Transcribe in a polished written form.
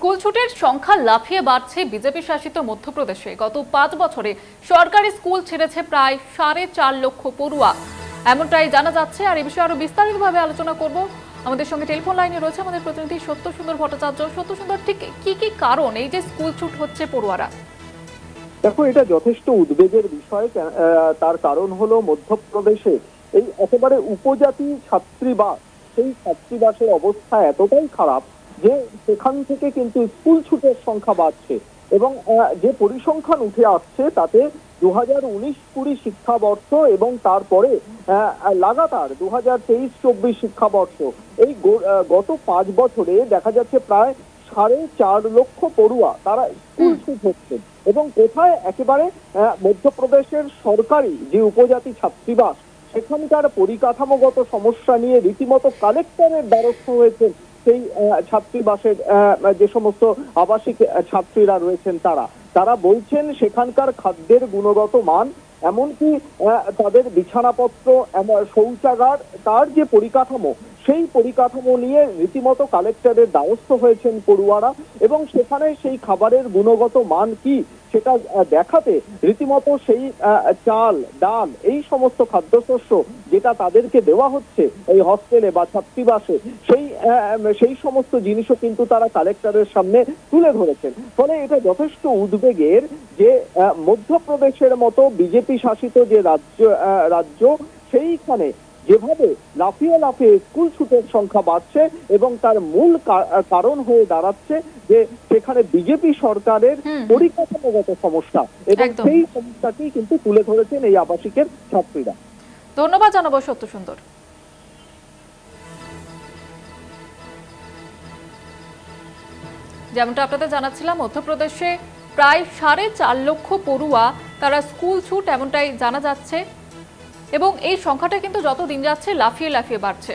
School ছুটির সংখ্যা লাফিয়ে বাড়ছে বিজেপি শাসিত মধ্যপ্রদেশে। গত 5 বছরে সরকারি স্কুল ছেড়েছে প্রায় 4.5 লক্ষ পড়ুয়া, এমনটাই জানা যাচ্ছে। আর এই বিষয়ে আরো বিস্তারিতভাবে আলোচনা করব। আমাদের সঙ্গে টেলিফোন লাইনে রয়েছে আমাদের প্রতিনিধি সত্য সুন্দর ভট্টাচার্য। সত্য সুন্দর, ঠিক কি কি কারণ এই যে স্কুল ছুট হচ্ছে পড়ুয়ারা? দেখো, এটা যথেষ্ট উদ্বেগের বিষয়। তার কারণ হলো মধ্যপ্রদেশে এই একেবারে উপজাতি ছাত্রীবাস, সেই ছাত্রীবাসের অবস্থা এতটাই খারাপ যে সেখান থেকে কিন্তু স্কুল ছুটের সংখ্যা বাড়ছে এবং যে পরিসংখ্যান উঠে আসছে তাতে 2019-20 শিক্ষাবর্ষ এবং তারপরে লাগাতার 2023-24 শিক্ষাবর্ষ এই গত 5 বছরে দেখা যাচ্ছে প্রায় 4.5 লক্ষ পড়ুয়া তারা স্কুল ছুট হচ্ছে। এবং কোথায় একেবারে মধ্যপ্রদেশের সরকারি যে উপজাতি ছাত্রীবাস সেখানকার পরিকাঠামোগত সমস্যা নিয়ে রীতিমতো কালেক্টরের দ্বারস্থ হয়েছেন সেই ছাত্রীবাসের যে সমস্ত আবাসিক ছাত্রীরা রয়েছেন তারা বলছেন সেখানকার খাদ্যের গুণগত মান, এমনকি তাদের বিছানাপত্র, শৌচাগার, তার যে পরিকাঠামো সেই পরিকাঠামো নিয়ে রীতিমতো কালেক্টরের দ্বারস্থ হয়েছেন পড়ুয়ারা। এবং সেখানে সেই খাবারের গুণগত মান কি সেটা দেখাতে রীতিমতো সেই চাল, ডাল, এই সমস্ত খাদ্যশস্য যেটা তাদেরকে দেওয়া হচ্ছে এই হস্টেলে বা ছাত্রীবাসে, সেই সমস্ত জিনিসও কিন্তু তারা কালেক্টরের সামনে তুলে ধরেছেন। ফলে এটা যথেষ্ট উদ্বেগের যে মধ্যপ্রদেশের মতো বিজেপি শাসিত যে রাজ্য সেইখানে যেভাবে লাফিয়ে লাফিয়ে স্কুল ছুটের সংখ্যা বাড়ছে এবং তার মূল কারণ হয়ে দাঁড়াচ্ছে যে সেখানে বিজেপি সরকারের পরিকাঠামোগত সমস্যা, এবং সেই সমস্যাটি কিন্তু তুলে ধরেছেন এই আবাসিকের ছাত্রীরা। ধন্যবাদ জানাবো সত্য সুন্দর। যেমনটা আপনাদের জানাচ্ছিলাম, মধ্যপ্রদেশে প্রায় 4.5 লক্ষ পড়ুয়া তারা স্কুল ছুট, এমনটাই জানা যাচ্ছে। এবং এই সংখ্যাটা কিন্তু যত দিন যাচ্ছে লাফিয়ে লাফিয়ে বাড়ছে।